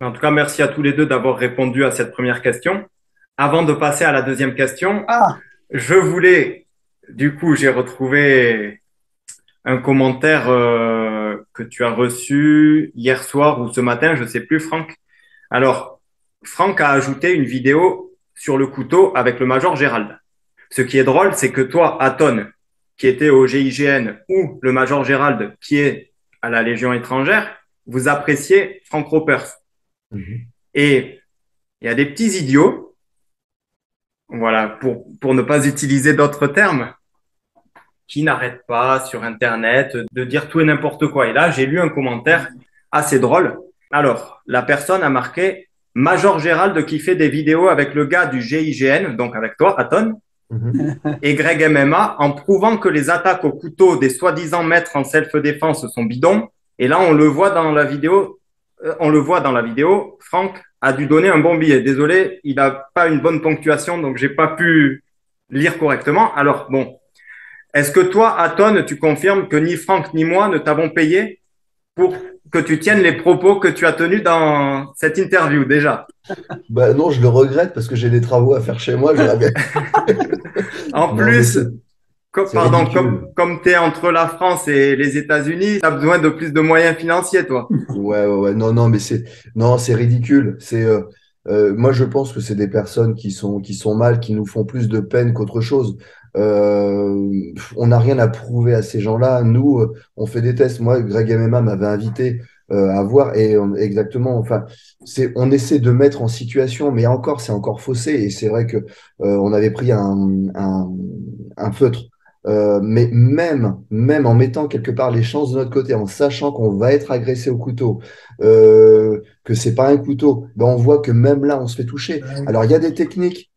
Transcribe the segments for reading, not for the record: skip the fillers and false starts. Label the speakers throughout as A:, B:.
A: En tout cas, merci à tous les deux d'avoir répondu à cette première question. Avant de passer à la deuxième question,
B: Ah,
A: je voulais, du coup, j'ai retrouvé un commentaire que tu as reçu hier soir ou ce matin, je ne sais plus, Franck. Alors, Franck a ajouté une vidéo sur le couteau avec le Major Gérald. Ce qui est drôle, c'est que toi, Aton, qui était au GIGN, ou le Major Gérald, qui est à la Légion étrangère, vous appréciez Frank Ropers.
B: mhm.
A: Et il y a des petits idiots, voilà, pour ne pas utiliser d'autres termes, qui n'arrêtent pas sur Internet de dire tout et n'importe quoi. Et là, j'ai lu un commentaire assez drôle. Alors, la personne a marqué Major Gérald qui fait des vidéos avec le gars du GIGN, donc avec toi, Aton,
B: Mhm.
A: et Greg MMA en prouvant que les attaques au couteau des soi-disant maîtres en self-défense sont bidons. Et là, on le voit dans la vidéo. Franck a dû donner un bon billet. Désolé, il n'a pas une bonne ponctuation, donc j'ai pas pu lire correctement. Alors, bon, est-ce que toi, Aton, tu confirmes que ni Franck ni moi ne t'avons payé pour que tu tiennes les propos que tu as tenus dans cette interview déjà?
B: Bah non, je le regrette parce que j'ai des travaux à faire chez moi. J'aurais bien.
A: En
B: Non, mais
A: plus,
B: c'est
A: pardon,
B: ridicule.
A: comme tu es entre la France et les États-Unis, tu as besoin de plus de moyens financiers, toi.
B: Ouais, ouais, ouais. Non, non, mais non, c'est ridicule. Moi, je pense que c'est des personnes qui sont mal, qui nous font plus de peine qu'autre chose. On n'a rien à prouver à ces gens-là. Nous, on fait des tests. Moi, Greg MMA m'avait invité à voir et exactement. Enfin, on essaie de mettre en situation, mais encore, c'est encore faussé. Et c'est vrai que on avait pris un feutre. Mais même en mettant quelque part les chances de notre côté, en sachant qu'on va être agressé au couteau, que c'est pas un couteau, ben on voit que même là, on se fait toucher. Alors, il y a des techniques,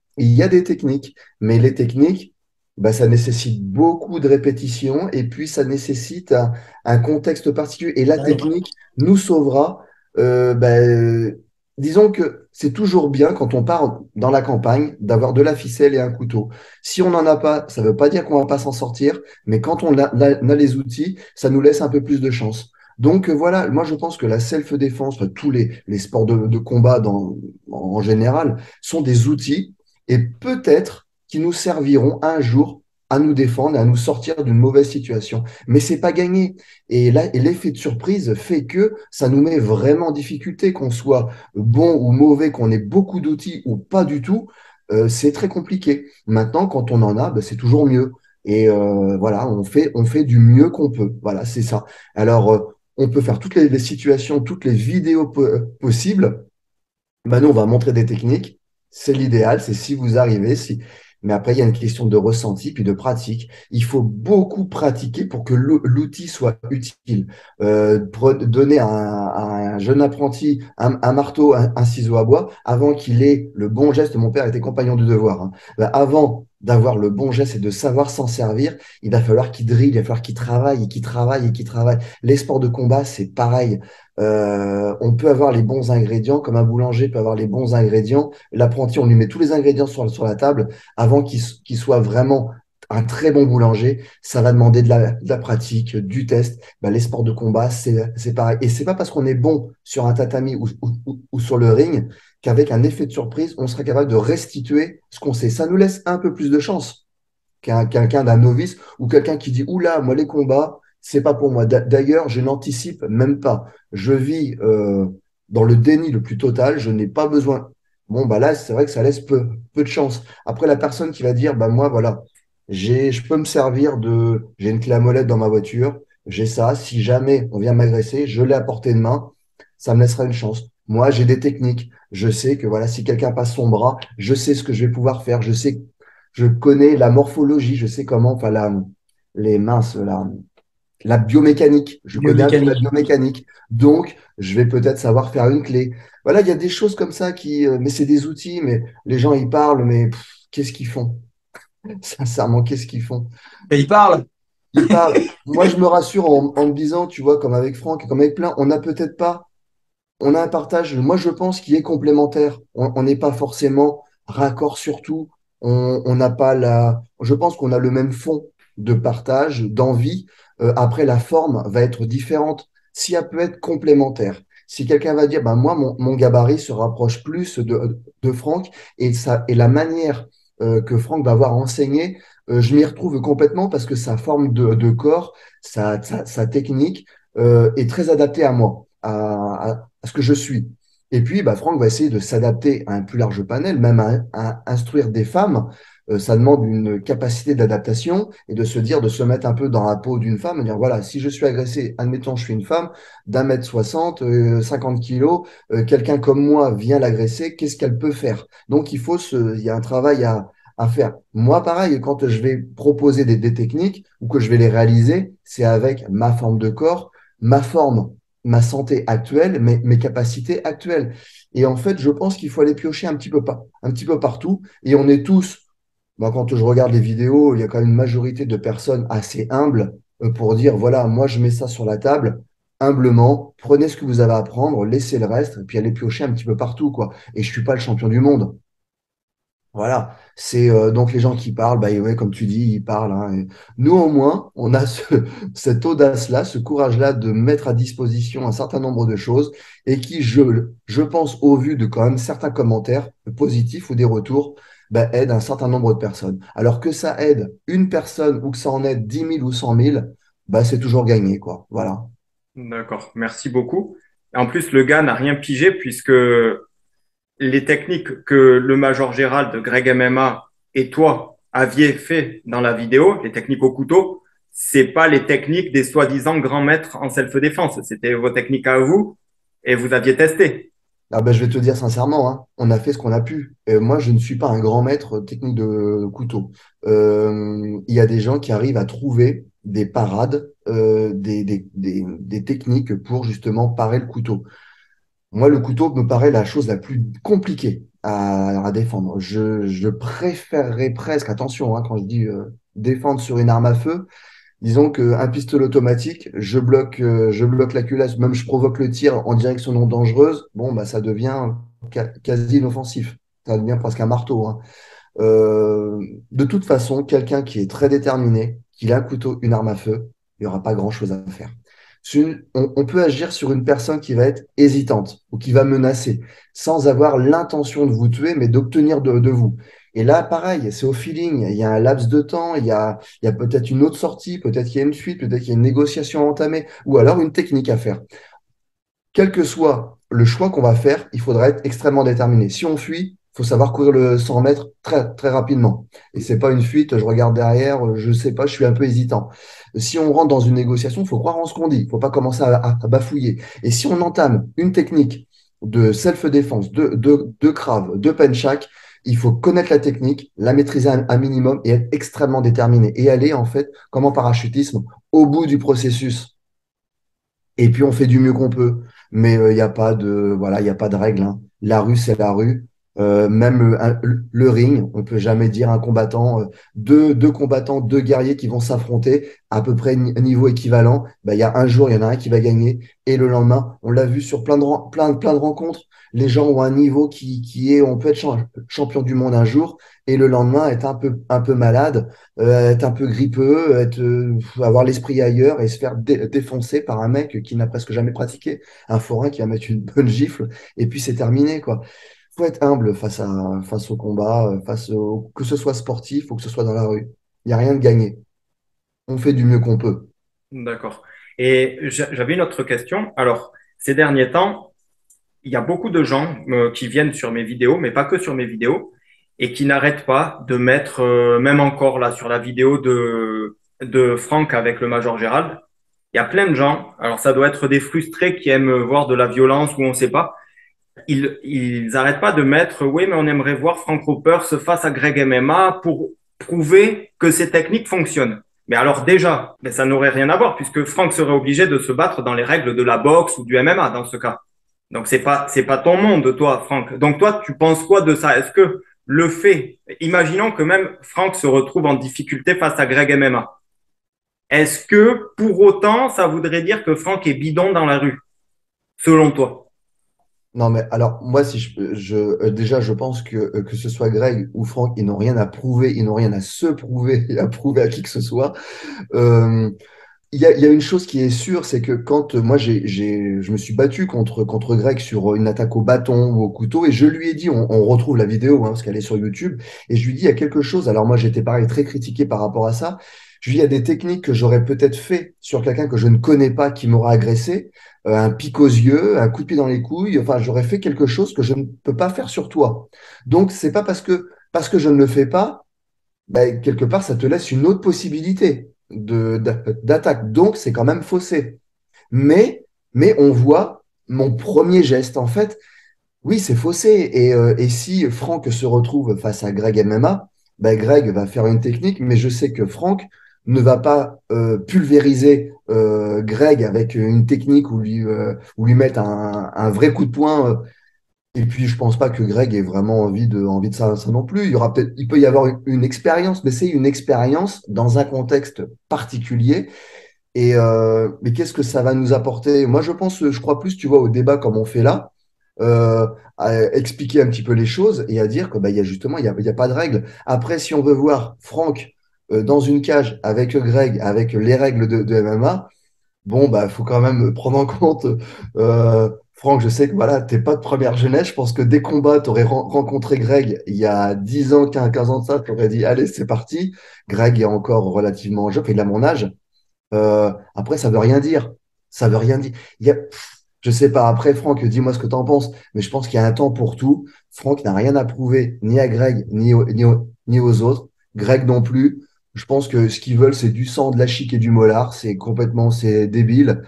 B: mais les techniques, ben, ça nécessite beaucoup de répétitions et puis ça nécessite un contexte particulier. Et la technique nous sauvera. Ben, disons que c'est toujours bien quand on part dans la campagne d'avoir de la ficelle et un couteau. Si on n'en a pas, ça ne veut pas dire qu'on va pas s'en sortir, mais quand on a les outils, ça nous laisse un peu plus de chance. Donc voilà, moi je pense que la self-défense, enfin, tous les sports de combat en général, sont des outils et peut-être qui nous serviront un jour à nous défendre et à nous sortir d'une mauvaise situation. Mais c'est pas gagné. Et là, et l'effet de surprise fait que ça nous met vraiment en difficulté, qu'on soit bon ou mauvais, qu'on ait beaucoup d'outils ou pas du tout, c'est très compliqué. Maintenant, quand on en a, ben, c'est toujours mieux. Et voilà, on fait du mieux qu'on peut. Voilà, c'est ça. Alors, on peut faire toutes les situations, toutes les vidéos possibles. Maintenant, on va montrer des techniques. C'est l'idéal, c'est si vous arrivez. Mais après, il y a une question de ressenti puis de pratique. Il faut beaucoup pratiquer pour que l'outil soit utile. Pour donner à un jeune apprenti un marteau, un ciseau à bois, avant qu'il ait le bon geste, mon père était compagnon de devoir, hein. Ben, avant d'avoir le bon geste et de savoir s'en servir, il va falloir qu'il drille, il va falloir qu'il travaille et qu'il travaille et qu'il travaille. Les sports de combat, c'est pareil. On peut avoir les bons ingrédients, comme un boulanger peut avoir les bons ingrédients. L'apprenti, on lui met tous les ingrédients sur la table avant qu'il soit vraiment un très bon boulanger. Ça va demander de la pratique, du test. Ben, les sports de combat, c'est pareil. Et c'est pas parce qu'on est bon sur un tatami ou sur le ring qu'avec un effet de surprise, on sera capable de restituer ce qu'on sait. Ça nous laisse un peu plus de chance quelqu'un d'un novice ou quelqu'un qui dit oula, moi les combats, c'est pas pour moi. D'ailleurs, je n'anticipe même pas. Je vis dans le déni le plus total. Je n'ai pas besoin. Bon, bah là, c'est vrai que ça laisse peu de chance. Après, la personne qui va dire, bah moi, voilà, je peux me servir j'ai une clé à molette dans ma voiture, j'ai ça. Si jamais on vient m'agresser, je l'ai à portée de main. Ça me laissera une chance. Moi, j'ai des techniques. Je sais que voilà, si quelqu'un passe son bras, je sais ce que je vais pouvoir faire. Je connais la morphologie, je sais comment, enfin, les minces, la biomécanique. Je connais un peu la
C: Biomécanique.
B: biomécanique. Donc, je vais peut-être savoir faire une clé. Voilà, il y a des choses comme ça mais c'est des outils, mais les gens, ils parlent, mais qu'est-ce qu'ils font? Sincèrement, qu'est-ce qu'ils font?
C: Et il parle.
B: Ils parlent. Moi, je me rassure en me disant, tu vois, comme avec Franck et comme avec plein, on n'a peut-être pas, on a un partage, moi, je pense, qui est complémentaire. On n'est pas forcément raccord sur tout. On n'a pas je pense qu'on a le même fond de partage, d'envie. Après, la forme va être différente. Si elle peut être complémentaire, Si quelqu'un va dire, bah, moi, mon gabarit se rapproche plus de Franck et la manière que Franck va avoir enseigné, je m'y retrouve complètement parce que sa forme de corps, sa technique est très adaptée à moi, à ce que je suis. Et puis, bah, Franck va essayer de s'adapter à un plus large panel, même à instruire des femmes. Ça demande une capacité d'adaptation et de se dire, de se mettre un peu dans la peau d'une femme et dire, voilà, si je suis agressé, admettons, je suis une femme d'1 m 60, 50 kilos, quelqu'un comme moi vient l'agresser, qu'est-ce qu'elle peut faire? Donc, il y a un travail à faire. Moi, pareil, quand je vais proposer des techniques ou que je vais les réaliser, c'est avec ma forme de corps, ma forme, ma santé actuelle, mes capacités actuelles. Et en fait, je pense qu'il faut aller piocher un petit peu partout. Et on est tous, moi, quand je regarde les vidéos, il y a quand même une majorité de personnes assez humbles pour dire, voilà, moi, je mets ça sur la table, humblement, prenez ce que vous avez à prendre, laissez le reste, et puis allez piocher un petit peu partout, quoi. Et je suis pas le champion du monde. Voilà, c'est donc les gens qui parlent, bah, ouais, comme tu dis, ils parlent, hein. Et nous, au moins, on a cette audace-là, ce courage-là de mettre à disposition un certain nombre de choses et qui, je pense, au vu de quand même certains commentaires positifs ou des retours, bah, aident un certain nombre de personnes. Alors que ça aide une personne ou que ça en aide 10 000 ou 100 000, bah, c'est toujours gagné, quoi. Voilà.
A: D'accord, merci beaucoup. En plus, le gars n'a rien pigé puisque les techniques que le Major Gérald de Greg MMA et toi aviez fait dans la vidéo, les techniques au couteau, c'est pas les techniques des soi-disant grands maîtres en self-défense. C'était vos techniques à vous et vous aviez testé.
B: Ah ben, je vais te dire sincèrement, hein, on a fait ce qu'on a pu. Moi, je ne suis pas un grand maître technique de couteau. Il y a des gens qui arrivent à trouver des parades, des techniques pour justement parer le couteau. Moi, le couteau me paraît la chose la plus compliquée à défendre. Je préférerais presque, attention, hein, quand je dis défendre sur une arme à feu, disons qu'un pistolet automatique, je bloque la culasse, même je provoque le tir en direction non dangereuse, bon, bah, ça devient quasi inoffensif. Ça devient presque un marteau, hein. De toute façon, quelqu'un qui est très déterminé, qu'il a un couteau, une arme à feu, il n'y aura pas grand-chose à faire. On peut agir sur une personne qui va être hésitante ou qui va menacer, sans avoir l'intention de vous tuer, mais d'obtenir de vous. Et là, pareil, c'est au feeling. Il y a un laps de temps, il y a peut-être une autre sortie, peut-être qu'il y a une fuite, peut-être qu'il y a une négociation à entamer, ou alors une technique à faire. Quel que soit le choix qu'on va faire, il faudra être extrêmement déterminé. Si on fuit, il faut savoir courir le 100 mètres très, très rapidement. Et c'est pas une fuite, je regarde derrière, je sais pas, je suis un peu hésitant. Si on rentre dans une négociation, il faut croire en ce qu'on dit. Il faut pas commencer à bafouiller. Et si on entame une technique de self-défense, de crave, de penchak, il faut connaître la technique, la maîtriser un minimum et être extrêmement déterminé. Et aller, en fait, comme en parachutisme, au bout du processus. Et puis on fait du mieux qu'on peut. Mais il n'y a pas de, voilà, il y a pas de règle, hein. La rue, c'est la rue. Même le ring, on peut jamais dire un combattant, deux combattants, deux guerriers qui vont s'affronter à peu près niveau équivalent. Bah, il y a un jour, il y en a un qui va gagner et le lendemain, on l'a vu sur plein de rencontres. Les gens ont un niveau qui est, on peut être champion du monde un jour et le lendemain être un peu malade, être un peu grippeux, avoir l'esprit ailleurs et se faire défoncer par un mec qui n'a presque jamais pratiqué, un forain qui va mettre une bonne gifle et puis c'est terminé, quoi. Faut être humble face au combat, que ce soit sportif ou que ce soit dans la rue. Il n'y a rien de gagné. On fait du mieux qu'on peut.
A: D'accord. Et j'avais une autre question. Alors, ces derniers temps, il y a beaucoup de gens qui viennent sur mes vidéos, mais pas que sur mes vidéos, et qui n'arrêtent pas de mettre, même encore là sur la vidéo de Franck avec le Major Gérald, il y a plein de gens, alors ça doit être des frustrés qui aiment voir de la violence ou on ne sait pas, ils n'arrêtent pas de mettre, oui, mais on aimerait voir Frank Roper se face à Greg MMA pour prouver que ces techniques fonctionnent. Mais alors déjà, mais ça n'aurait rien à voir puisque Frank serait obligé de se battre dans les règles de la boxe ou du MMA dans ce cas. Donc c'est pas ton monde, toi, Franck. Donc toi, tu penses quoi de ça? Est-ce que le fait, imaginons que même Franck se retrouve en difficulté face à Greg MMA. Est-ce que pour autant, ça voudrait dire que Franck est bidon dans la rue, selon toi?
B: Non, mais alors, moi, si déjà, je pense que ce soit Greg ou Franck, ils n'ont rien à prouver, ils n'ont rien à se prouver et à prouver à qui que ce soit. Euh, il y a une chose qui est sûre, c'est que quand moi je me suis battu contre Greg sur une attaque au bâton ou au couteau, et je lui ai dit, on retrouve la vidéo hein, parce qu'elle est sur YouTube, et je lui dis il y a quelque chose. Alors moi j'étais pareil très critiqué par rapport à ça. Je lui dis il y a des techniques que j'aurais peut-être fait sur quelqu'un que je ne connais pas qui m'aura agressé, un pic aux yeux, un coup de pied dans les couilles. Enfin j'aurais fait quelque chose que je ne peux pas faire sur toi. Donc c'est pas parce que je ne le fais pas ben, quelque part, ça te laisse une autre possibilité d'attaque. Donc, c'est quand même faussé. Mais, mais on voit mon premier geste. En fait, oui, c'est faussé. Et si Franck se retrouve face à Greg MMA, ben Greg va faire une technique, mais je sais que Franck ne va pas pulvériser Greg avec une technique ou lui mettre un vrai coup de poing. Et puis, je pense pas que Greg ait vraiment envie de ça non plus. Il peut y avoir une expérience, mais c'est une expérience dans un contexte particulier. Mais qu'est-ce que ça va nous apporter? Moi, je crois plus, tu vois, au débat comme on fait là, à expliquer un petit peu les choses et à dire que, bah, il y a justement, il y a pas de règles. Après, si on veut voir Franck dans une cage avec Greg, avec les règles de MMA, bon, bah, faut quand même prendre en compte, Franck, je sais que voilà, t'es pas de première jeunesse. Je pense que des combats, tu aurais rencontré Greg il y a 10 ans, 15 ans de ça, tu aurais dit, allez, c'est parti. Greg est encore relativement jeune, enfin, il a mon âge. Après, ça veut rien dire. Ça veut rien dire. Je sais pas, après, Franck, dis-moi ce que tu en penses, mais je pense qu'il y a un temps pour tout. Franck n'a rien à prouver, ni à Greg, ni aux autres. Greg non plus. Je pense que ce qu'ils veulent, c'est du sang, de la chic et du molar. C'est débile.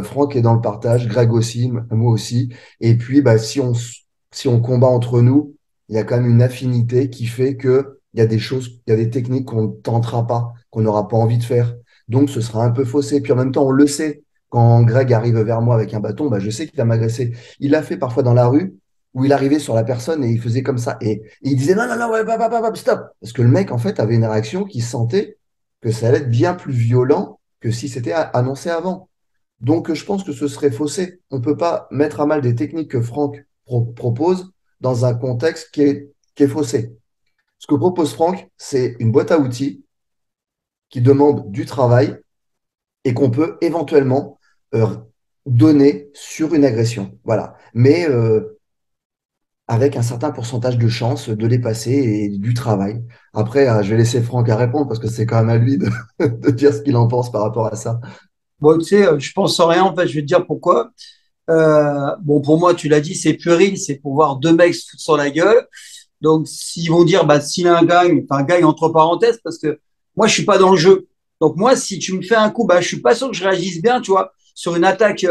B: Franck est dans le partage, Greg aussi, moi aussi. Et puis, bah, si on combat entre nous, il y a quand même une affinité qui fait que il y a des choses, il y a des techniques qu'on ne tentera pas, qu'on n'aura pas envie de faire. Donc, ce sera un peu faussé. Puis en même temps, on le sait. Quand Greg arrive vers moi avec un bâton, bah, je sais qu'il va m'agresser. Il l'a fait parfois dans la rue où il arrivait sur la personne et il faisait comme ça. Et il disait non, non, non, ouais, stop. Parce que le mec, en fait, avait une réaction qui sentait que ça allait être bien plus violent que si c'était annoncé avant. Donc, je pense que ce serait faussé. On ne peut pas mettre à mal des techniques que Franck propose dans un contexte qui est faussé. Ce que propose Franck, c'est une boîte à outils qui demande du travail et qu'on peut éventuellement euh, donner sur une agression. Voilà. Mais avec un certain pourcentage de chances de les passer et du travail. Après, je vais laisser Franck à répondre parce que c'est quand même à lui de, de dire ce qu'il en pense par rapport à ça.
C: Bon, tu sais, je pense en rien, en fait, je vais te dire pourquoi. Bon, pour moi, tu l'as dit, c'est puéril, c'est pour voir deux mecs se foutre sur la gueule. Donc, s'ils vont dire, bah, s'il a un gagne, enfin, gagne entre parenthèses, parce que moi, je suis pas dans le jeu. Donc, moi, si tu me fais un coup, bah, je suis pas sûr que je réagisse bien, tu vois, sur une attaque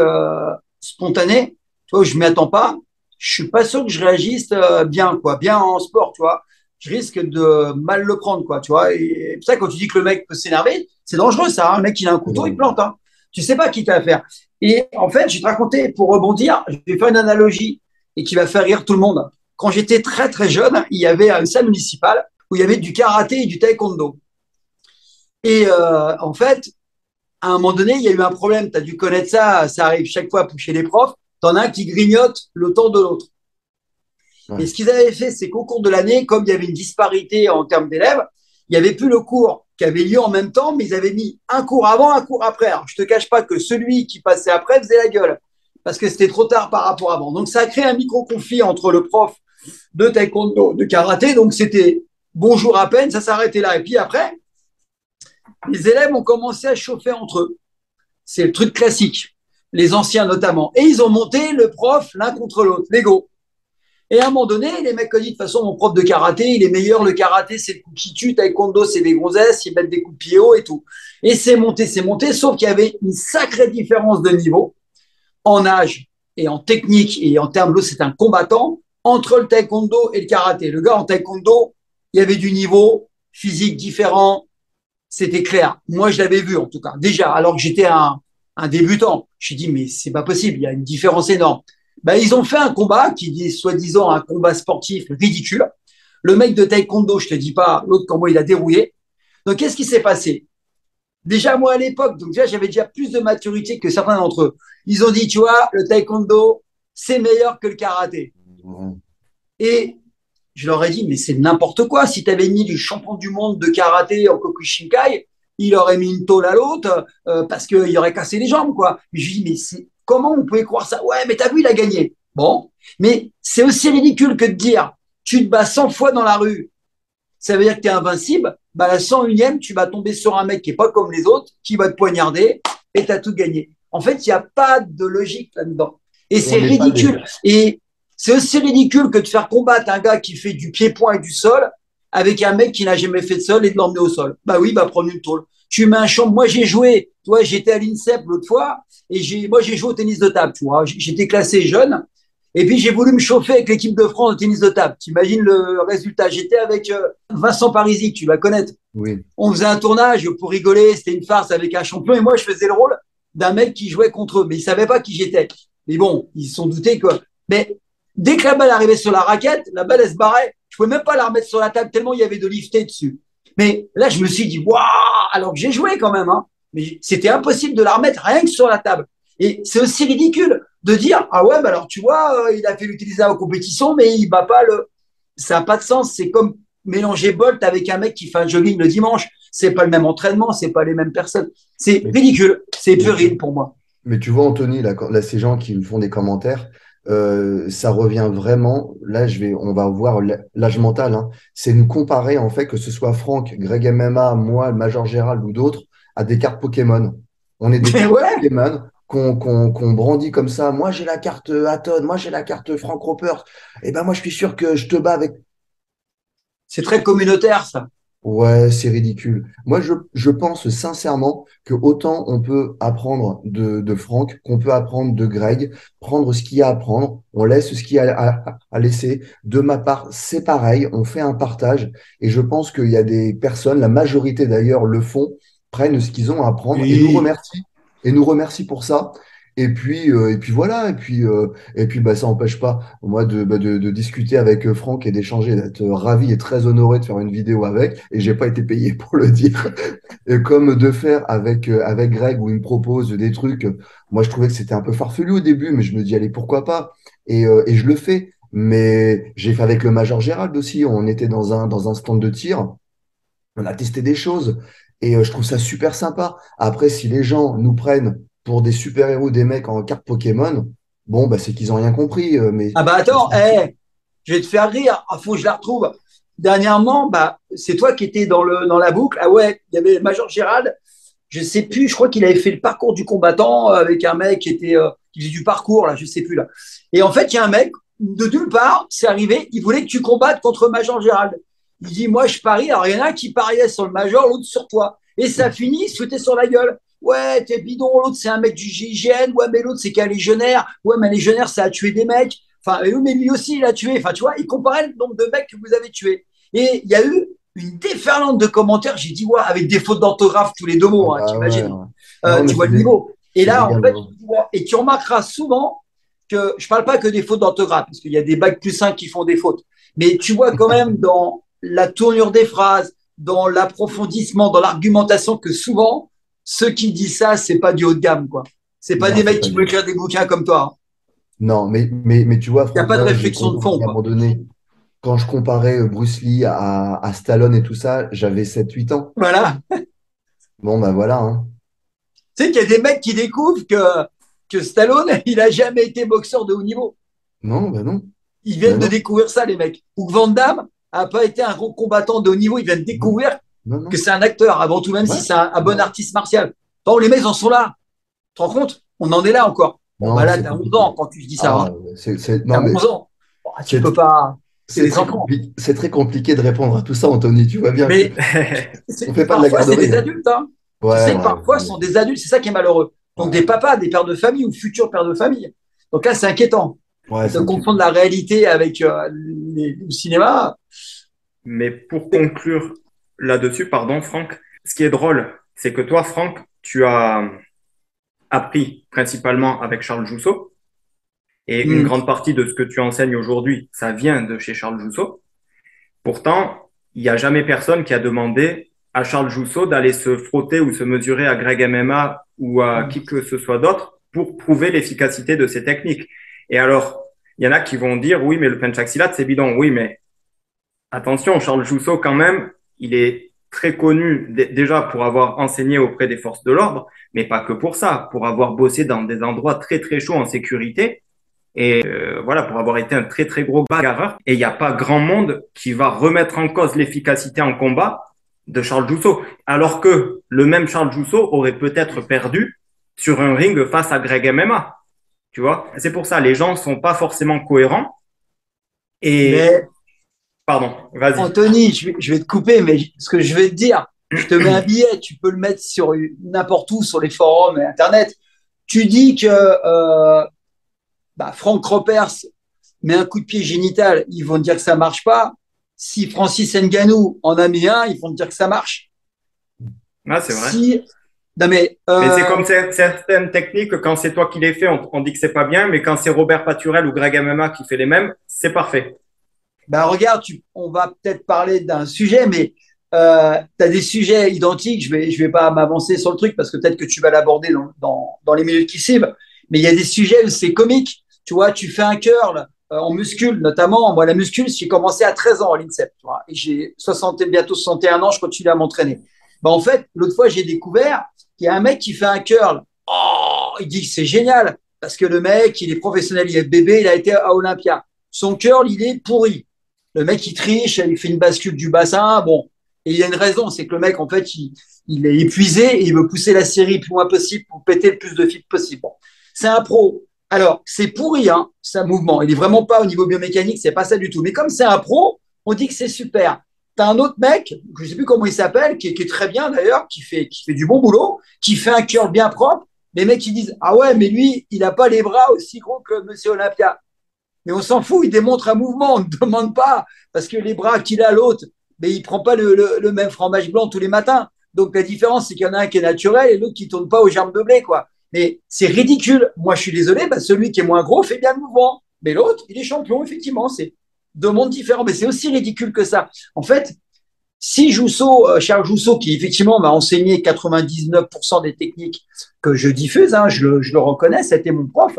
C: spontanée. Tu vois, je m'y attends pas. Je suis pas sûr que je réagisse bien, quoi, bien en sport, tu vois. Je risque de mal le prendre, quoi, tu vois. Et c'est pour ça, quand tu dis que le mec peut s'énerver, c'est dangereux, ça. Hein. Le mec, il a un couteau, il plante. Hein. Tu sais pas qui t'a affaire. Et en fait, je vais te raconter, pour rebondir, je vais faire une analogie et qui va faire rire tout le monde. Quand j'étais très très jeune, il y avait une salle municipale où il y avait du karaté et du taekwondo. Et en fait, à un moment donné, il y a eu un problème. Tu as dû connaître ça, ça arrive chaque fois chez les profs. Tu en as un qui grignote le temps de l'autre. Et
B: Ouais.
C: ce qu'ils avaient fait, c'est qu'au cours de l'année, comme il y avait une disparité en termes d'élèves, il n'y avait plus le cours qui avait lieu en même temps, mais ils avaient mis un cours avant, un cours après. Alors, je te cache pas que celui qui passait après faisait la gueule parce que c'était trop tard par rapport avant. Donc, ça a créé un micro-conflit entre le prof de taekwondo, de karaté. Donc, c'était bonjour à peine, ça s'arrêtait là. Et puis après, les élèves ont commencé à chauffer entre eux. C'est le truc classique, les anciens notamment. Et ils ont monté le prof l'un contre l'autre, l'ego. Et à un moment donné, les mecs ont dit, de toute façon, mon prof de karaté, il est meilleur, le karaté, c'est le coup qui tue, taekwondo, c'est des gonzesses, ils mettent des coups de pied haut et tout. Et c'est monté, sauf qu'il y avait une sacrée différence de niveau en âge et en technique et en termes de c'est un combattant entre le taekwondo et le karaté. Le gars en taekwondo, il y avait du niveau physique différent, c'était clair. Moi, je l'avais vu en tout cas. Déjà, alors que j'étais un débutant, je me suis dit, mais c'est pas possible, il y a une différence énorme. Ben, ils ont fait un combat qui est soi-disant un combat sportif ridicule. Le mec de taekwondo, je te dis pas, l'autre comment il a dérouillé. Donc, qu'est-ce qui s'est passé? Déjà, moi, à l'époque, donc déjà, j'avais déjà plus de maturité que certains d'entre eux. Ils ont dit, tu vois, le taekwondo, c'est meilleur que le karaté. Et je leur ai dit, mais c'est n'importe quoi. Si tu avais mis du champion du monde de karaté en Kokushinkai, il aurait mis une tôle à l'autre parce qu'il aurait cassé les jambes, quoi. Mais je lui dis, mais comment on pouvait croire ça? Ouais, mais t'as vu, il a gagné. Bon, mais c'est aussi ridicule que de dire, tu te bats 100 fois dans la rue, ça veut dire que tu es invincible. Bah, la 101e, tu vas tomber sur un mec qui est pas comme les autres, qui va te poignarder et tu as tout gagné. En fait, il n'y a pas de logique là-dedans. Et c'est
B: On n'est pas des.
C: ridicule. Et c'est aussi ridicule que de faire combattre un gars qui fait du pied-point et du sol avec un mec qui n'a jamais fait de sol et de l'emmener au sol. Bah oui, bah prendre une tôle. Tu mets un champ. Moi, j'ai joué. Toi, j'étais à l'INSEP l'autre fois et moi, j'ai joué au tennis de table. Tu vois, j'étais classé jeune. Et puis, j'ai voulu me chauffer avec l'équipe de France de tennis de table. T'imagines le résultat. J'étais avec Vincent Parisi, tu vas connaître.
B: Oui.
C: On faisait un tournage pour rigoler, c'était une farce avec un champion. Et moi, je faisais le rôle d'un mec qui jouait contre eux. Mais ils savaient pas qui j'étais. Mais bon, ils se sont doutés que… Mais dès que la balle arrivait sur la raquette, la balle, elle se barrait. Je pouvais même pas la remettre sur la table tellement il y avait de lifté dessus. Mais là, je me suis dit, waouh, alors que j'ai joué quand même, hein. Mais c'était impossible de la remettre rien que sur la table. Et c'est aussi ridicule de dire, ah ouais, bah alors tu vois, il a fait l'utiliser en compétition, mais il bat pas le. Ça n'a pas de sens. C'est comme mélanger Bolt avec un mec qui fait un jogging le dimanche. C'est pas le même entraînement, c'est pas les mêmes personnes. C'est
B: Mais,
C: ridicule. C'est
B: mais tu,
C: puéril pour moi.
B: mais tu vois, Anthony, là, ces gens qui me font des commentaires, ça revient vraiment. Là, on va voir l'âge mental, hein. C'est nous comparer, en fait, que ce soit Franck, Greg MMA, moi, le Major Gérald ou d'autres, à des cartes Pokémon. On est des
C: Mais
B: cartes
C: ouais,
B: Pokémon qu'on brandit comme ça. Moi, j'ai la carte Aton, moi, j'ai la carte Frank Roper. Et ben, moi, je suis sûr que je te bats avec.
C: c'est très communautaire, ça.
B: Ouais, c'est ridicule. Moi, je pense sincèrement que autant on peut apprendre de Franck, qu'on peut apprendre de Greg, prendre ce qu'il y a à prendre, on laisse ce qu'il y a à laisser. De ma part, c'est pareil, on fait un partage. Et je pense qu'il y a des personnes, la majorité d'ailleurs le font, prennent ce qu'ils ont à apprendre
C: Oui.
B: et nous remercient pour ça. Et puis voilà, et puis bah, ça n'empêche pas moi de discuter avec Franck et d'échanger, d'être ravi et très honoré de faire une vidéo avec, et j'ai pas été payé pour le dire. Et comme de faire avec Greg où il me propose des trucs, moi je trouvais que c'était un peu farfelu au début, mais je me dis allez pourquoi pas, et je le fais. Mais j'ai fait avec le Major Gérald aussi, on était dans un stand de tir, on a testé des choses, et je trouve ça super sympa. Après, si les gens nous prennent pour des super-héros, des mecs en carte Pokémon, bon, bah, c'est qu'ils ont rien compris. Mais
C: Ah bah attends, je vais te faire rire. Ah, faut que je la retrouve. Dernièrement, bah, c'est toi qui étais dans la boucle. Ah ouais, il y avait Major Gérald. Je sais plus, je crois qu'il avait fait le parcours du combattant avec un mec qui faisait du parcours, là, je sais plus, là. Et en fait, il y a un mec, de nulle part, c'est arrivé, il voulait que tu combattes contre Major Gérald. Il dit, moi, je parie. Alors, il y en a un qui pariait sur le Major, l'autre sur toi. Et ça finit, il se foutait sur la gueule. Ouais, t'es bidon, l'autre, c'est un mec du GIGN. Ouais, mais l'autre, c'est qu'un légionnaire. Ouais, mais un légionnaire, ça a tué des mecs. Enfin, mais lui aussi, il a tué. Enfin, tu vois, il comparait le nombre de mecs que vous avez tués. Et il y a eu une déferlante de commentaires. J'ai dit, ouais, avec des fautes d'orthographe, tous les deux
B: ah
C: mots, hein,
B: bah ouais,
C: t'imagines,
B: ouais. Non, mais
C: tu vois le niveau. Et
B: c'est des
C: là, en fait,
B: gamins.
C: et tu remarqueras souvent que je parle pas que des fautes d'orthographe, parce qu'il y a des bacs plus 5 qui font des fautes. Mais tu vois quand même dans la tournure des phrases, dans l'approfondissement, dans l'argumentation, que souvent, ceux qui disent ça, c'est pas du haut de gamme, quoi. C'est pas
B: Non,
C: des
B: c'est
C: mecs
B: pas
C: qui vont
B: du.
C: écrire des bouquins comme toi.
B: Non, mais tu vois,
C: Il n'y a
B: Franck,
C: pas de
B: moi, j'ai
C: réflexion de
B: compris
C: fond,
B: à un
C: quoi.
B: moment donné, quand je comparais Bruce Lee à Stallone et tout ça, j'avais 7 8 ans.
C: Voilà.
B: Bon, bah voilà, hein.
C: Tu sais qu'il y a des mecs qui découvrent que Stallone, il a jamais été boxeur de haut niveau.
B: Non, bah non.
C: Ils
B: Bah
C: viennent de
B: non.
C: découvrir ça, les mecs. Ou que Van Damme a pas été un gros combattant de haut niveau. Ils viennent de
B: Non,
C: découvrir
B: non,
C: que
B: non.
C: c'est un acteur, avant tout, même
B: Ouais,
C: si c'est un bon
B: ouais.
C: artiste martial. Bon, les mecs en sont là. Tu te rends compte? On en est là encore. Bon, bah
B: Non,
C: là,
B: c'est
C: t'as 11
B: compliqué.
C: ans quand tu dis ça, hein.
B: Ah, non,
C: T'as
B: mais
C: 11 ans. Bon, tu
B: c'est
C: peux pas. C'est
B: c'est
C: des
B: très
C: enfants.
B: compliqué, c'est très compliqué de répondre à tout ça, Anthony. Tu vois bien que
C: Mais
B: on fait pas de la
C: parfois, c'est
B: garderie,
C: des
B: hein.
C: adultes, hein. Tu
B: Ouais,
C: sais que
B: ouais,
C: parfois, ce
B: mais-
C: sont des adultes. C'est ça qui est malheureux. Donc, des
B: ouais,
C: papas, des pères de famille ou futurs pères de famille. Donc là, c'est inquiétant.
B: ouais,
C: De
B: c'est
C: confondre
B: inquiétant.
C: la réalité avec le cinéma.
A: Mais pour conclure là-dessus, pardon, Franck, ce qui est drôle, c'est que toi, Franck, tu as appris principalement avec Charles Jousseau, et une
C: Hmm.
A: grande partie de ce que tu enseignes aujourd'hui, ça vient de chez Charles Jousseau. Pourtant, il n'y a jamais personne qui a demandé à Charles Jousseau d'aller se frotter ou se mesurer à Greg MMA ou à qui que ce soit d'autre pour prouver l'efficacité de ces techniques. Et alors, il y en a qui vont dire, oui, mais le penchaxilate, c'est bidon. Oui, mais attention, Charles Jousseau, quand même, il est très connu déjà pour avoir enseigné auprès des forces de l'ordre, mais pas que pour ça, pour avoir bossé dans des endroits très très chauds en sécurité. Et voilà, pour avoir été un très très gros bagarreur. Et il n'y a pas grand monde qui va remettre en cause l'efficacité en combat de Charles Jousseau. Alors que le même Charles Jousseau aurait peut-être perdu sur un ring face à Greg MMA. Tu vois, c'est pour ça, les gens sont pas forcément cohérents. Et,
C: Mais
A: pardon, vas-y.
C: Anthony, je vais te couper, mais ce que je vais te dire, je te mets un billet, tu peux le mettre sur n'importe où, sur les forums et Internet. Tu dis que Franck Ropers met un coup de pied génital, ils vont te dire que ça marche pas. Si Francis Ngannou en a mis un, ils vont te dire que ça marche.
A: Ah, c'est vrai.
C: Si, non mais,
A: Mais c'est comme certaines techniques, quand c'est toi qui les fais, on dit que c'est pas bien, mais quand c'est Robert Paturel ou Greg MMA qui fait les mêmes, c'est parfait.
C: regarde, on va peut-être parler d'un sujet, mais tu as des sujets identiques. Je vais pas m'avancer sur le truc parce que peut-être que tu vas l'aborder dans les minutes qui suivent. Mais il y a des sujets où c'est comique. Tu vois, tu fais un curl en muscule, notamment. Moi, la muscule, j'ai commencé à 13 ans à l'INSEP. Tu vois, et j'ai 60, bientôt 61 ans, je continue à m'entraîner. En fait, l'autre fois, j'ai découvert qu'il y a un mec qui fait un curl. Oh, il dit que c'est génial parce que le mec, il est professionnel, il est bébé, il a été à Olympia. Son curl, il est pourri. Le mec, il triche, il fait une bascule du bassin. Bon, et il y a une raison, c'est que le mec, en fait, il est épuisé et il veut pousser la série le plus loin possible pour péter le plus de fibres possible. Bon, c'est un pro. Alors, c'est pourri, hein, c'est un mouvement. Il est vraiment pas au niveau biomécanique, c'est pas ça du tout. Mais comme c'est un pro, on dit que c'est super. T'as un autre mec, je sais plus comment il s'appelle, qui est très bien d'ailleurs, qui fait du bon boulot, qui fait un curl bien propre. Les mecs, ils disent, ah ouais, mais lui, il a pas les bras aussi gros que Monsieur Olympia. Mais on s'en fout, il démontre un mouvement, on ne demande pas, parce que les bras qu'il a l'autre, mais il prend pas le même fromage blanc tous les matins. Donc la différence, c'est qu'il y en a un qui est naturel et l'autre qui tourne pas aux germes de blé, quoi. Mais c'est ridicule. Moi, je suis désolé, celui qui est moins gros fait bien le mouvement. Mais l'autre, il est champion, effectivement. C'est deux mondes différents, mais c'est aussi ridicule que ça. En fait, si Charles Jousseau, qui effectivement m'a enseigné 99% des techniques que je diffuse, hein, je le reconnais, c'était mon prof,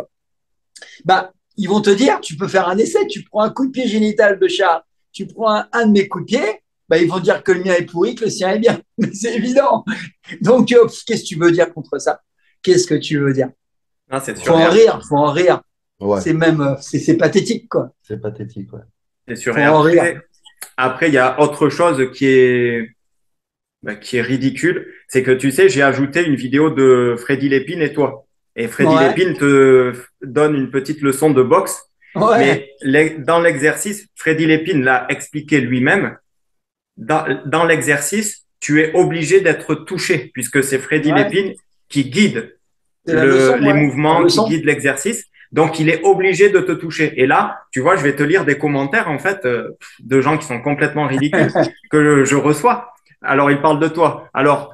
C: ils vont te dire, tu peux faire un essai, tu prends un coup de pied génital de Charles, tu prends un de mes coups de pied, ils vont dire que le mien est pourri, que le sien est bien. Mais c'est évident. Donc, qu'est-ce que tu veux dire contre ça? Qu'est-ce que tu veux dire?
A: Ah, c'est
C: Faut
A: sûr.
C: en rire, faut en rire.
B: Ouais,
C: C'est même, c'est pathétique, quoi.
B: c'est pathétique, ouais.
A: C'est sûr.
C: Faut
A: Et
C: en rire.
A: après, il y a autre chose qui est ridicule. C'est que tu sais, j'ai ajouté une vidéo de Freddy Lépine et toi. Et Freddy
C: Ouais,
A: Lépine te donne une petite leçon de boxe.
C: ouais,
A: Mais dans l'exercice, Freddy Lépine l'a expliqué lui-même. Dans l'exercice, tu es obligé d'être touché puisque c'est Freddy
C: ouais.
A: Lépine qui guide
C: C'est la leçon,
A: les
C: ouais. La
A: mouvements, qui
C: leçon.
A: guide l'exercice. Donc, il est obligé de te toucher. Et là, tu vois, je vais te lire des commentaires, en fait, de gens qui sont complètement ridicules que je reçois. Alors, ils parlent de toi. Alors,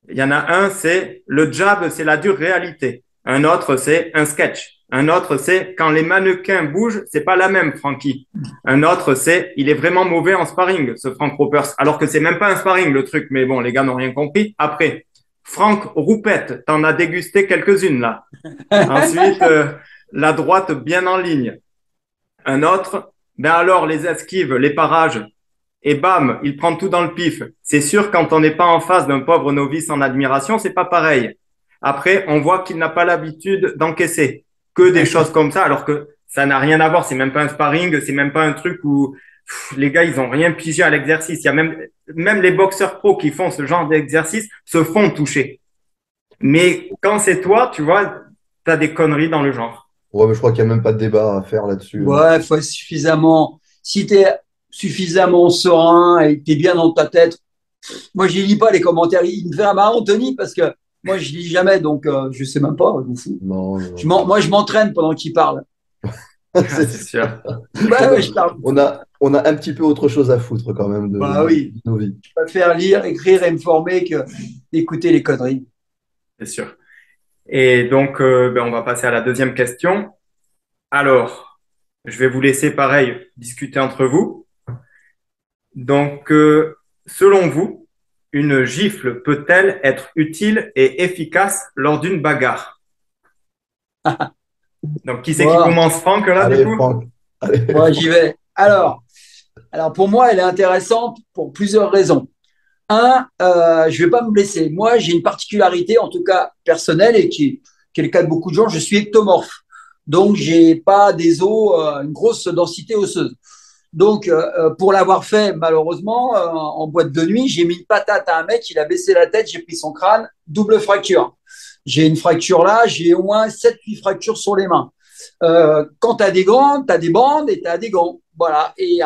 A: il y en a un, c'est le jab, c'est la dure réalité. Un autre, c'est un sketch. Un autre, c'est quand les mannequins bougent, c'est pas la même, Frankie. Un autre, c'est il est vraiment mauvais en sparring, ce Frank Ropers. Alors que c'est même pas un sparring, le truc. Mais bon, les gars n'ont rien compris. Après, Franck Roupette, t'en as dégusté quelques-unes, là. Ensuite, la droite bien en ligne. Un autre, ben alors les esquives, les parages, et bam, il prend tout dans le pif. C'est sûr, quand on n'est pas en face d'un pauvre novice en admiration, c'est pas pareil. Après, on voit qu'il n'a pas l'habitude d'encaisser que des choses comme ça, alors que ça n'a rien à voir. C'est même pas un sparring, c'est même pas un truc où les gars, ils ont rien pigé à l'exercice. Il y a même les boxeurs pros qui font ce genre d'exercice se font toucher. Mais quand c'est toi, tu vois, t'as des conneries dans le genre.
B: Ouais, mais je crois qu'il n'y a même pas de débat à faire là-dessus, hein.
C: Ouais, faut être suffisamment. Si t'es suffisamment serein et que t'es bien dans ta tête, moi, je lis pas les commentaires. Il me fait marrant, Anthony, parce que moi, je lis jamais, donc je sais même pas, je m'en fous.
B: Non, non,
C: Moi, je m'entraîne pendant qu'il parle.
B: non.
A: Ah, c'est sûr.
C: Bah ouais, je parle.
B: On a un petit peu autre chose à foutre quand même
C: Bah oui,
B: de nos vies.
C: je préfère lire, écrire et me former que d'écouter les conneries.
A: C'est sûr. Et donc, ben, on va passer à la deuxième question. Alors, je vais vous laisser pareil discuter entre vous. Donc, selon vous, une gifle peut-elle être utile et efficace lors d'une bagarre? Donc, qui c'est qui
C: Moi,
A: commence, Franck, là, du
B: Allez,
A: coup?
B: Franck. Allez,
C: moi,
B: Franck.
C: j'y vais. Alors, pour moi, elle est intéressante pour plusieurs raisons. Je ne vais pas me blesser. Moi, j'ai une particularité, en tout cas personnelle, et qui est le cas de beaucoup de gens, je suis ectomorphe. Donc, j'ai pas des os, une grosse densité osseuse. Donc, pour l'avoir fait, malheureusement, en boîte de nuit, j'ai mis une patate à un mec, il a baissé la tête, j'ai pris son crâne, double fracture. J'ai une fracture là, j'ai au moins 7-8 fractures sur les mains. Quand tu as des gants, tu as des bandes et tu as des gants. Voilà. Et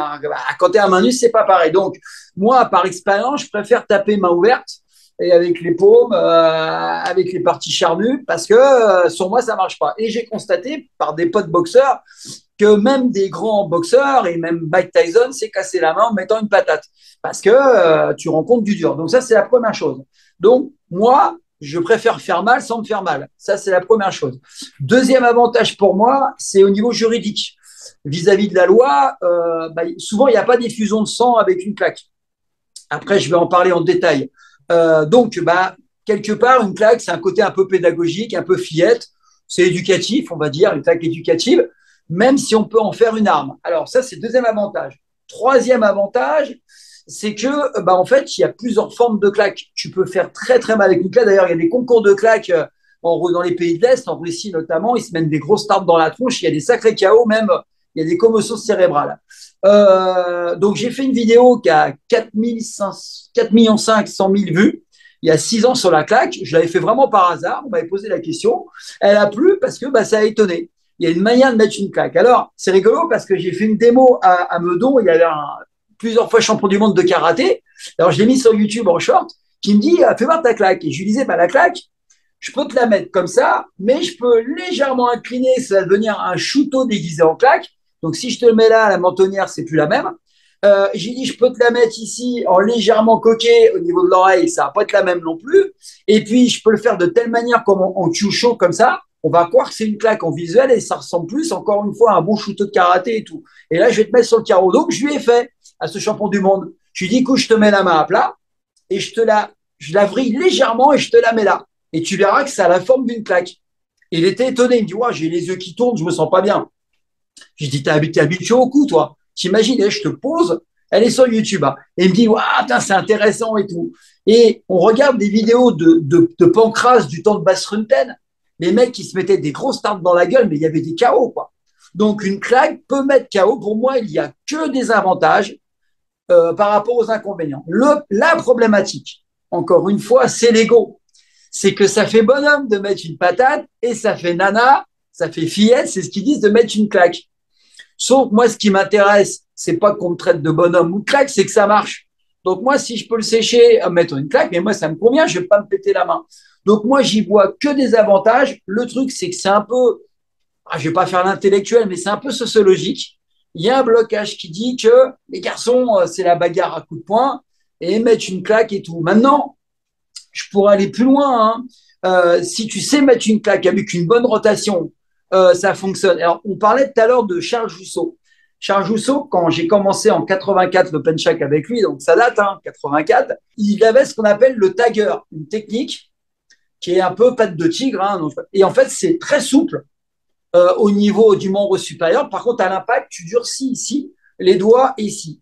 C: quand tu es à main nue, c'est pas pareil. Donc, moi, par expérience, je préfère taper main ouverte et avec les paumes, avec les parties charnues, parce que sur moi, ça marche pas. Et j'ai constaté par des potes boxeurs que même des grands boxeurs et même Mike Tyson s'est cassé la main en mettant une patate parce que tu rencontres du dur. Donc ça, c'est la première chose. Donc moi, je préfère faire mal sans me faire mal. Ça, c'est la première chose. Deuxième avantage pour moi, c'est au niveau juridique. Vis-à-vis de la loi, souvent, il n'y a pas d'effusion de sang avec une claque. Après, je vais en parler en détail. Donc, quelque part, une claque, c'est un côté un peu pédagogique, un peu fillette. C'est éducatif, on va dire, une claque éducative, même si on peut en faire une arme. Alors, ça, c'est le deuxième avantage. Troisième avantage, c'est que, en fait, il y a plusieurs formes de claques. Tu peux faire très, très mal avec une claque. D'ailleurs, il y a des concours de claques dans les pays de l'Est, en Russie notamment. Ils se mettent des grosses tartes dans la tronche. Il y a des sacrés chaos, même. Il y a des commotions cérébrales. Donc, j'ai fait une vidéo qui a 4 500 000 vues il y a 6 ans sur la claque. Je l'avais fait vraiment par hasard. On m'avait posé la question. Elle a plu parce que ça a étonné. Il y a une manière de mettre une claque. Alors, c'est rigolo parce que j'ai fait une démo à Meudon. Il y avait plusieurs fois champion du monde de karaté. Alors, je l'ai mis sur YouTube en short, qui me dit, fais voir ta claque. Et je lui disais, la claque, je peux te la mettre comme ça, mais je peux légèrement incliner, ça va devenir un shooto déguisé en claque. Donc, si je te le mets là, la mentonnière, c'est plus la même. J'ai dit, je peux te la mettre ici en légèrement coquet au niveau de l'oreille, ça va pas être la même non plus. Et puis, je peux le faire de telle manière comme en kyusho, comme ça. On va croire que c'est une claque en visuel et ça ressemble plus, encore une fois, à un bon shooto de karaté et tout. Et là, je vais te mettre sur le carreau. Donc, je lui ai fait à ce champion du monde. Je lui ai dit, écoute, je te mets la main à plat et je la vrille légèrement et je te la mets là. Et tu verras que ça a la forme d'une claque. Et il était étonné. Il me dit, ouais, j'ai les yeux qui tournent, je me sens pas bien. J'ai dit, t'es habitué au coup, toi. T'imagines, je te pose, elle est sur YouTube. Hein. Et il me dit, waouh, c'est intéressant et tout. Et on regarde des vidéos de Pancras du temps de Basse-Runten. Les mecs qui se mettaient des grosses tartes dans la gueule, mais il y avait des KO, quoi. Donc, une claque peut mettre KO. Pour moi, il n'y a que des avantages par rapport aux inconvénients. La problématique, encore une fois, c'est l'ego. C'est que ça fait bonhomme de mettre une patate et ça fait nana, ça fait fillette, c'est ce qu'ils disent de mettre une claque. Sauf que moi, ce qui m'intéresse, c'est pas qu'on me traite de bonhomme ou de claque, c'est que ça marche. Donc moi, si je peux le sécher, mettre une claque, mais moi, ça me convient, je vais pas me péter la main. Donc moi, j'y vois que des avantages. Le truc, c'est que c'est un peu, je vais pas faire l'intellectuel, mais c'est un peu sociologique. Il y a un blocage qui dit que les garçons, c'est la bagarre à coups de poing et mettre une claque et tout. Maintenant, je pourrais aller plus loin. Hein. Si tu sais mettre une claque avec une bonne rotation, ça fonctionne. Alors, on parlait tout à l'heure de Charles Jousseau. Charles Jousseau, quand j'ai commencé en 84 le penchak avec lui, donc ça date, 84, il avait ce qu'on appelle le tagger, une technique qui est un peu patte de tigre. Et en fait, c'est très souple au niveau du membre supérieur. Par contre, à l'impact, tu durcis ici, les doigts ici.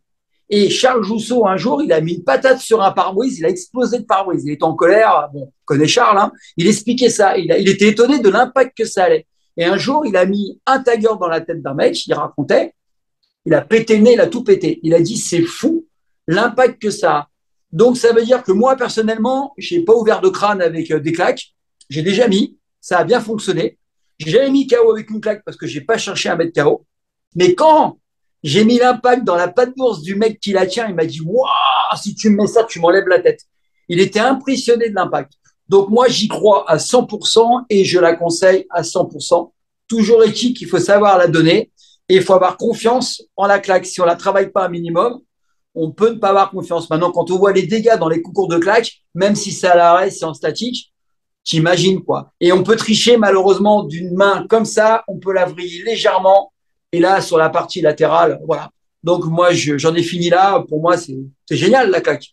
C: Et Charles Jousseau, un jour, il a mis une patate sur un pare-brise, il a explosé le pare-brise. Il était en colère, bon, on connaît Charles, il expliquait ça. Il était étonné de l'impact que ça allait. Et un jour, il a mis un tagger dans la tête d'un mec, il racontait, il a pété le nez, il a tout pété. Il a dit, c'est fou l'impact que ça a. Donc, ça veut dire que moi, personnellement, je n'ai pas ouvert de crâne avec des claques. J'ai déjà mis, ça a bien fonctionné. J'ai jamais mis KO avec une claque parce que je n'ai pas cherché à mettre KO. Mais quand j'ai mis l'impact dans la patte d'ours du mec qui la tient, il m'a dit, waouh, si tu me mets ça, tu m'enlèves la tête. Il était impressionné de l'impact. Donc moi, j'y crois à 100% et je la conseille à 100%. Toujours est-il qu'il faut savoir la donner et il faut avoir confiance en la claque. Si on la travaille pas un minimum, on peut ne pas avoir confiance. Maintenant, quand on voit les dégâts dans les concours de claque, même si c'est à l'arrêt, c'est en statique, t'imagines quoi. Et on peut tricher malheureusement d'une main comme ça, on peut la vriller légèrement et là, sur la partie latérale, voilà. Donc moi, j'en ai fini là. Pour moi, c'est génial la claque.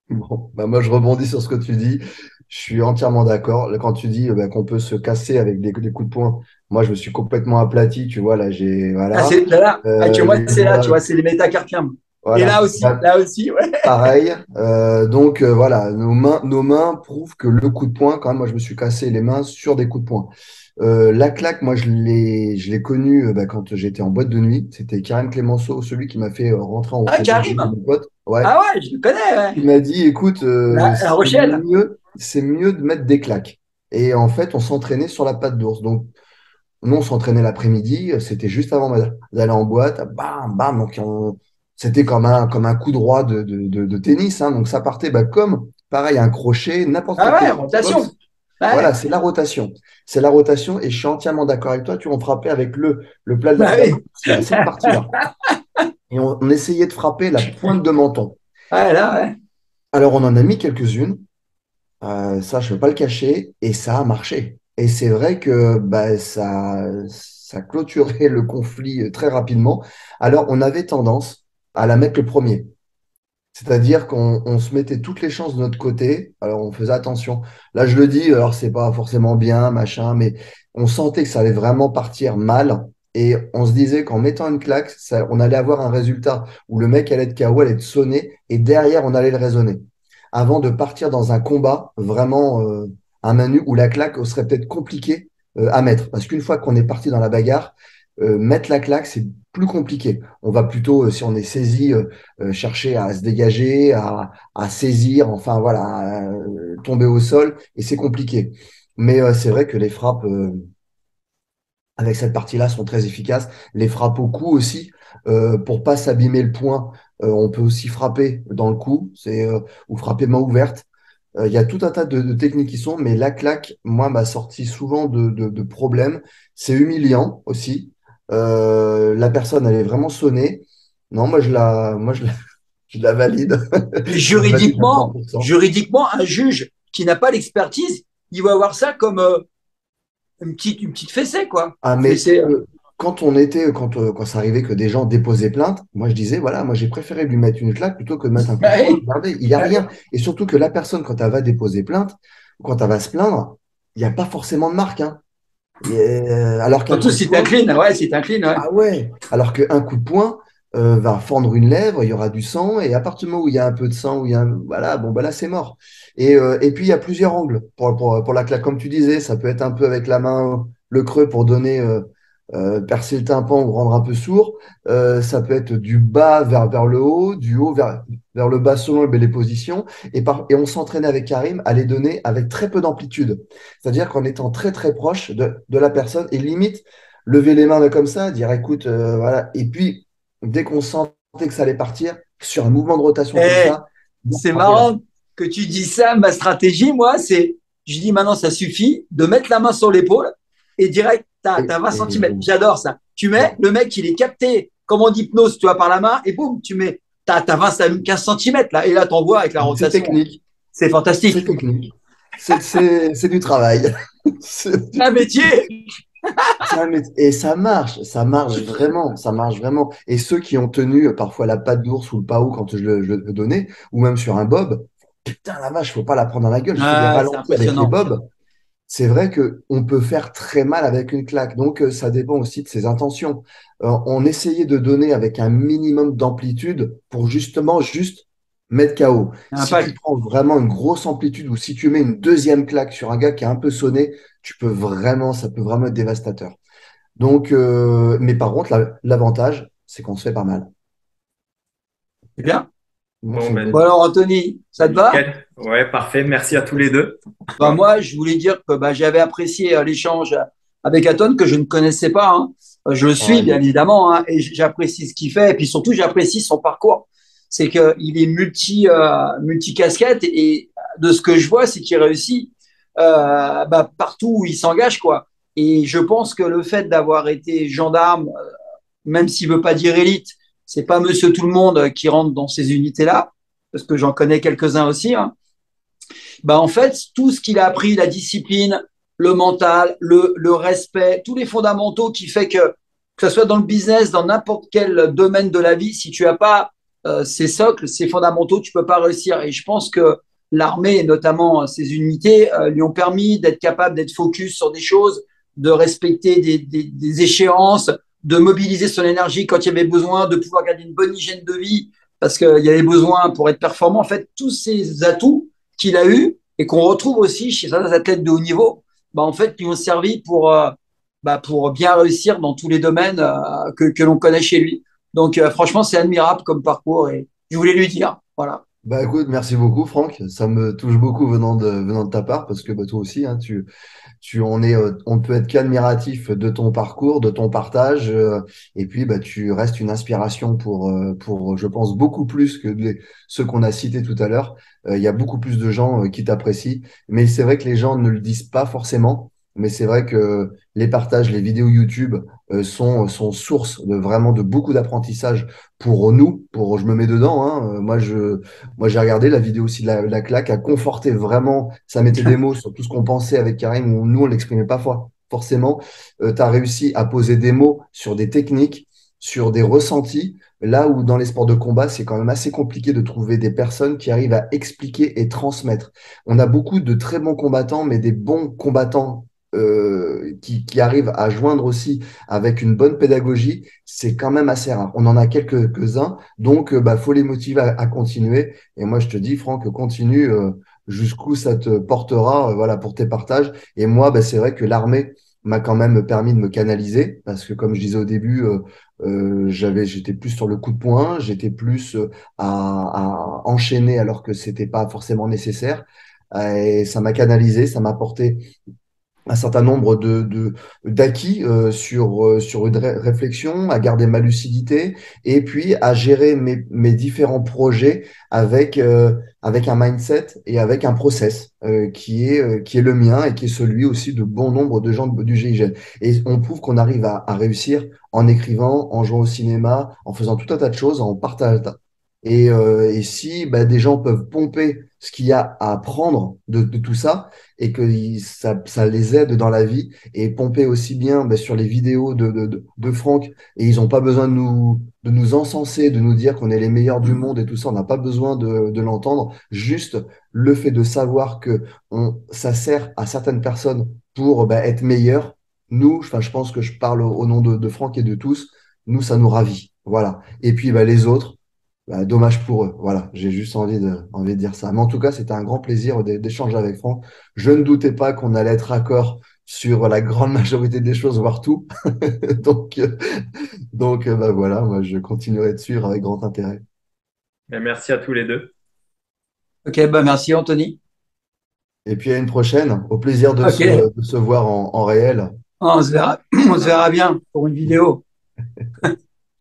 B: Bon, moi, je rebondis sur ce que tu dis. Je suis entièrement d'accord. Là, quand tu dis qu'on peut se casser avec des coups de poing, moi, je me suis complètement aplati. Tu vois, là, j'ai.
C: Ah,
B: Voilà.
C: c'est là, tu vois,
B: Les
C: c'est là, tu
B: doigts,
C: vois, c'est les métacarpiens. Et
B: Voilà.
C: là aussi, ouais.
B: Pareil. Donc voilà, nos mains prouvent que le coup de poing, quand même, moi je me suis cassé les mains sur des coups de poing. La claque, moi je l'ai connu quand j'étais en boîte de nuit. C'était Karim Clémenceau, celui qui m'a fait rentrer
C: Ah,
B: en boîte de nuit de
C: Karim.
B: mon pote. Ouais.
C: Ah ouais, je le connais, ouais.
B: Il m'a dit, écoute,
C: La Rochelle.
B: c'est mieux de mettre des claques. Et en fait, on s'entraînait sur la patte d'ours. Donc nous, on s'entraînait l'après-midi, c'était juste avant d'aller en boîte, bam, bam. C'était comme un coup droit de tennis, hein. Donc ça partait comme, pareil, un crochet, n'importe
C: Ah
B: quel
C: ouais,
B: tennis de
C: rotation.
B: boxe.
C: Ouais,
B: Voilà, c'est la rotation. C'est la rotation et je suis entièrement d'accord avec toi. Tu on frappait avec le plat de
C: bah
B: la
C: oui.
B: partie là, cette partie-là. Et on essayait de frapper la pointe de menton.
C: Ouais, là, ouais.
B: Alors on en a mis quelques-unes. Ça, je ne peux pas le cacher, et ça a marché. Et c'est vrai que ça clôturait le conflit très rapidement. Alors, on avait tendance à la mettre le premier. C'est-à-dire qu'on se mettait toutes les chances de notre côté. Alors, on faisait attention. Là, je le dis, alors c'est pas forcément bien, machin, mais on sentait que ça allait vraiment partir mal. Et on se disait qu'en mettant une claque, on allait avoir un résultat où le mec allait être KO, allait être sonné, et derrière, on allait le raisonner. Avant de partir dans un combat vraiment à main nue où la claque serait peut-être compliquée à mettre. Parce qu'une fois qu'on est parti dans la bagarre, mettre la claque, c'est plus compliqué. On va plutôt, si on est saisi, chercher à se dégager, à saisir, enfin voilà, à, tomber au sol, et c'est compliqué. Mais c'est vrai que les frappes avec cette partie-là sont très efficaces. Les frappes au cou aussi, pour pas s'abîmer le poing, on peut aussi frapper dans le cou, ou frapper main ouverte. Il y a tout un tas de techniques qui sont, mais la claque, moi, m'a sorti souvent de problèmes. C'est humiliant aussi. La personne, elle est vraiment sonnée. Non, je la valide.
C: Mais
B: Je la valide à
C: juridiquement,
B: 100%.
C: juridiquement, un juge qui n'a pas l'expertise, il va voir ça comme une petite fessée, quoi.
B: Ah, mais
C: Fessée.
B: quand ça arrivait que des gens déposaient plainte, moi je disais, voilà, moi j'ai préféré lui mettre une claque plutôt que de mettre un coup de poing.
C: Ouais,
B: Regardez, il n'y a
C: ouais.
B: rien. Et surtout que la personne, quand elle va déposer plainte, ou quand elle va se plaindre, il n'y a pas forcément de marque, hein. Alors qu'un
C: Surtout
B: coup de
C: si
B: poing,
C: t'inclines, ouais, si t'inclines, ouais.
B: ah ouais, alors qu'un coup de poing va fendre une lèvre, il y aura du sang, et à partir du moment où il y a un peu de sang, où il y a voilà, bon, bah là c'est mort. Et puis il y a plusieurs angles pour la claque. Comme tu disais, ça peut être un peu avec la main, le creux pour donner, percer le tympan ou rendre un peu sourd. Ça peut être du bas vers le haut, du haut vers le bas selon les positions. Et on s'entraînait avec Karim à les donner avec très peu d'amplitude. C'est-à-dire qu'en étant très très proche de la personne et limite lever les mains comme ça, dire écoute, voilà. Et puis, dès qu'on sentait que ça allait partir, sur un mouvement de rotation comme
C: Et
B: ça, bien
C: c'est
B: frapper là.
C: marrant que tu dis ça. Ma stratégie, moi, c'est, je dis maintenant, ça suffit de mettre la main sur l'épaule et direct, t'as 20 centimètres.
B: Boum.
C: J'adore ça. Tu mets,
B: Ouais.
C: le mec, il est capté, comme en hypnose, tu vois, par la main, et boum, t'as 20, 15 centimètres, là. Et là, t'envoies avec la
B: C'est
C: rotation.
B: technique,
C: C'est
B: c'est
C: fantastique.
B: technique. C'est du travail.
C: C'est un métier.
B: Et ça marche vraiment, ça marche vraiment. Et ceux qui ont tenu parfois la patte d'ours ou le pao quand je le donnais, ou même sur un bob, putain la vache, faut pas la prendre dans la gueule. Je fais des
C: Ah, c'est
B: ralentis avec les
C: impressionnant.
B: bobs. C'est vrai que on peut faire très mal avec une claque. Donc, ça dépend aussi de ses intentions. On essayait de donner avec un minimum d'amplitude pour justement juste mettre KO. Si tu
C: Impact.
B: prends vraiment une grosse amplitude ou si tu mets une deuxième claque sur un gars qui est un peu sonné, ça peut vraiment être dévastateur. Donc, mais par contre, l'avantage, c'est qu'on se fait pas mal.
C: C'est bien.
B: Donc,
A: Bon,
B: c'est une
C: Bon,
B: bonne
C: alors, Anthony, ça te va?
A: nickel. Ouais, parfait. Merci à tous les deux.
C: Bah, moi, je voulais dire que bah, j'avais apprécié l'échange avec Aton que je ne connaissais pas, hein. Je le suis, bien
B: pareil.
C: évidemment, hein, et j'apprécie ce qu'il fait. Et puis surtout, j'apprécie son parcours. C'est qu'il est multi-casquette et de ce que je vois, c'est qu'il réussit bah, partout où il s'engage, quoi. Et je pense que le fait d'avoir été gendarme, même s'il veut pas dire élite, c'est pas monsieur tout le monde qui rentre dans ces unités-là, parce que j'en connais quelques-uns aussi, hein. Bah, en fait, tout ce qu'il a appris, la discipline, le mental, le respect, tous les fondamentaux qui fait que ce soit dans le business, dans n'importe quel domaine de la vie, si tu n'as pas ces socles, ces fondamentaux, tu peux pas réussir. Et je pense que l'armée, et notamment ces unités, lui ont permis d'être capable d'être focus sur des choses, de respecter des échéances, de mobiliser son énergie quand il y avait besoin, de pouvoir garder une bonne hygiène de vie parce qu'il y avait besoin pour être performant. En fait, tous ces atouts qu'il a eus et qu'on retrouve aussi chez certains athlètes de haut niveau, bah, en fait, lui ont servi pour bien réussir dans tous les domaines que l'on connaît chez lui. Donc, franchement, c'est admirable comme parcours et je voulais lui dire. Voilà.
B: Bah écoute, merci beaucoup Franck. Ça me touche beaucoup venant de ta part parce que bah, toi aussi, hein, on ne peut être qu'admiratif de ton parcours, de ton partage, et puis bah, tu restes une inspiration pour, je pense, beaucoup plus que ceux qu'on a cités tout à l'heure. Il y a beaucoup plus de gens qui t'apprécient, mais c'est vrai que les gens ne le disent pas forcément. Mais c'est vrai que les partages, les vidéos YouTube sont source de vraiment de beaucoup d'apprentissage pour nous. Je me mets dedans. Hein. Moi, j'ai regardé la vidéo aussi de la claque, a conforté vraiment, ça mettait des mots sur tout ce qu'on pensait avec Karim, où nous, on l'exprimait pas forcément. Tu as réussi à poser des mots sur des techniques, sur des ressentis, là où dans les sports de combat, c'est quand même assez compliqué de trouver des personnes qui arrivent à expliquer et transmettre. On a beaucoup de très bons combattants, mais des bons combattants qui arrivent à joindre aussi avec une bonne pédagogie, c'est quand même assez rare. On en a quelques-uns, donc bah, faut les motiver à continuer. Et moi, je te dis, Franck, continue jusqu'où ça te portera, voilà, pour tes partages. Et moi, bah, c'est vrai que l'armée m'a quand même permis de me canaliser, parce que comme je disais au début, j'étais plus sur le coup de poing, j'étais plus à enchaîner alors que c'était pas forcément nécessaire. Et ça m'a canalisé, ça m'a apporté un certain nombre d'acquis sur une réflexion, à garder ma lucidité et puis à gérer mes différents projets avec un mindset et avec un process qui est le mien et qui est celui aussi de bon nombre de gens du GIGN. Et on prouve qu'on arrive à réussir en écrivant, en jouant au cinéma, en faisant tout un tas de choses, en partageant. Et si bah, des gens peuvent pomper ce qu'il y a à apprendre de tout ça, et que ça les aide dans la vie et pomper aussi bien bah, sur les vidéos de Franck. Et ils n'ont pas besoin de nous encenser, de nous dire qu'on est les meilleurs du monde et tout ça. On n'a pas besoin de l'entendre. Juste le fait de savoir que ça sert à certaines personnes pour bah, être meilleurs. Nous, enfin, je pense que je parle au nom de Franck et de tous. Nous, ça nous ravit. Voilà. Et puis bah, les autres. Bah, dommage pour eux. Voilà, j'ai juste envie de dire ça. Mais en tout cas, c'était un grand plaisir d'échanger avec Franck. Je ne doutais pas qu'on allait être d'accord sur la grande majorité des choses, voire tout. Donc, bah voilà, moi, je continuerai de suivre avec grand intérêt.
A: Et merci à tous les deux.
C: Ok, bah merci Anthony.
B: Et puis à une prochaine. Au plaisir
C: Ok,
B: de se voir en réel.
C: on se verra, on se verra bien pour une vidéo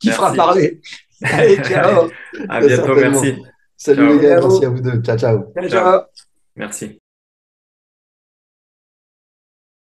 C: qui fera
A: Merci.
C: parler. Allez, ciao.
A: À
B: Très
A: bientôt,
B: certainement.
A: merci.
B: Salut les
A: Ciao.
B: gars, merci à
C: Ciao.
B: vous deux. Ciao, ciao.
C: Ciao,
A: Ciao.
C: ciao.
A: Merci.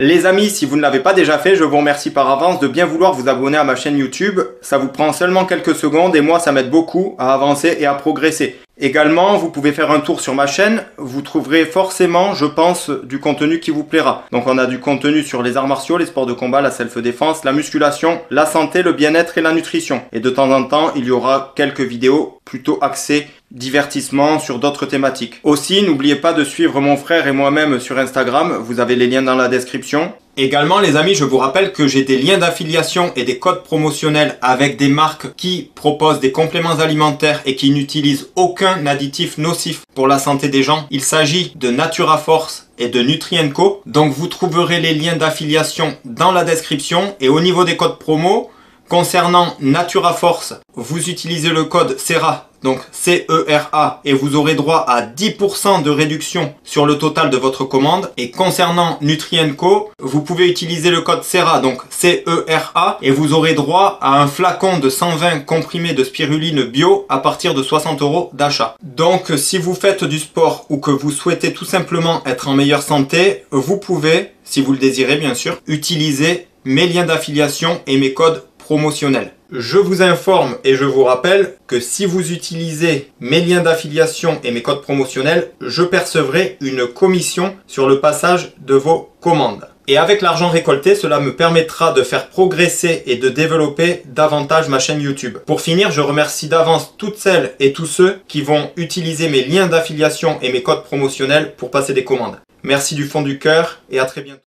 A: Les amis, si vous ne l'avez pas déjà fait, je vous remercie par avance de bien vouloir vous abonner à ma chaîne YouTube. Ça vous prend seulement quelques secondes et moi ça m'aide beaucoup à avancer et à progresser. Également, vous pouvez faire un tour sur ma chaîne, vous trouverez forcément, je pense, du contenu qui vous plaira. Donc on a du contenu sur les arts martiaux, les sports de combat, la self-défense, la musculation, la santé, le bien-être et la nutrition. Et de temps en temps, il y aura quelques vidéos plutôt axées divertissement sur d'autres thématiques. Aussi, n'oubliez pas de suivre mon frère et moi-même sur Instagram, vous avez les liens dans la description. Également les amis, je vous rappelle que j'ai des liens d'affiliation et des codes promotionnels avec des marques qui proposent des compléments alimentaires et qui n'utilisent aucun additif nocif pour la santé des gens. Il s'agit de Natura Force et de Nutri&Co. Donc vous trouverez les liens d'affiliation dans la description et au niveau des codes promo, concernant Natura Force, vous utilisez le code CERA, donc C-E-R-A, et vous aurez droit à 10% de réduction sur le total de votre commande. Et concernant Nutri&Co, vous pouvez utiliser le code CERA, donc C-E-R-A, et vous aurez droit à un flacon de 120 comprimés de spiruline bio à partir de 60 € d'achat. Donc si vous faites du sport ou que vous souhaitez tout simplement être en meilleure santé, vous pouvez, si vous le désirez bien sûr, utiliser mes liens d'affiliation et mes codes promotionnel. Je vous informe et je vous rappelle que si vous utilisez mes liens d'affiliation et mes codes promotionnels, je percevrai une commission sur le passage de vos commandes. Et avec l'argent récolté, cela me permettra de faire progresser et de développer davantage ma chaîne YouTube. Pour finir, je remercie d'avance toutes celles et tous ceux qui vont utiliser mes liens d'affiliation et mes codes promotionnels pour passer des commandes. Merci du fond du cœur et à très bientôt.